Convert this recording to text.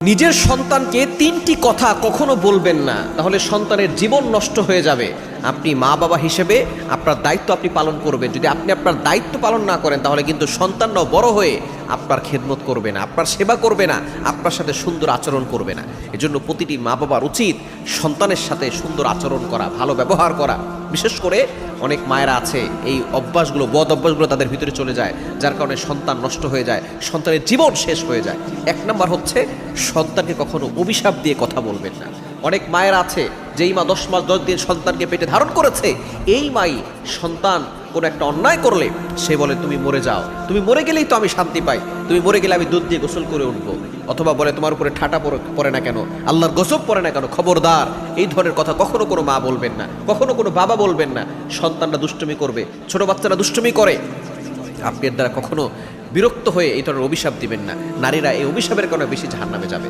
নিজের সন্তানকে তিনটি কথা কখনো বলবেন না, তাহলে সন্তানের জীবন নষ্ট হয়ে যাবে। আপনি মা বাবা হিসেবে আপনার দায়িত্ব আপনি পালন করবেন। যদি আপনি আপনার দায়িত্ব পালন না করেন, তাহলে কিন্তু সন্তানরাও বড় হয়ে আপনার খেদমত করবে না, আপনার সেবা করবে না, আপনার সাথে সুন্দর আচরণ করবে না। এজন্য প্রতিটি মা বাবার উচিত সন্তানের সাথে সুন্দর আচরণ করা, ভালো ব্যবহার করা। বিশেষ করে অনেক মায়েরা আছে এই অভ্যাসগুলো, বদ অভ্যাসগুলো তাদের ভিতরে চলে যায়, যার কারণে সন্তান নষ্ট হয়ে যায়, সন্তানের জীবন শেষ হয়ে যায়। এক নাম্বার হচ্ছে, সন্তানকে কখনো অভিশাপ দিয়ে কথা বলবেন না। অনেক মায়ের আছে যেই মা 10 মাস 10 দিন সন্তানকে পেটে ধারণ করেছে, এই মাই সন্তান কোনো একটা অন্যায় করলে সে বলে তুমি মরে যাও, তুমি মরে গেলেই তো আমি শান্তি পাই, তুমি মরে গেলে আমি দুধ দিয়ে গোসল করে উঠবো। অথবা বলে তোমার উপরে ঠাটা পড়ে না কেন, আল্লাহর গজব পড়ে না কেন। খবরদার, এই ধরনের কথা কখনো কোনো মা বলবেন না, কখনো কোনো বাবা বলবেন না। সন্তানরা দুষ্টুমি করবে, ছোট বাচ্চারা দুষ্টুমি করে, আপনি এর দ্বারা কখনো বিরক্ত হয়ে এই ধরনের অভিশাপ দিবেন না। নারীরা এই অভিশাপের কারণে বেশি জাহান্নামে যাবে।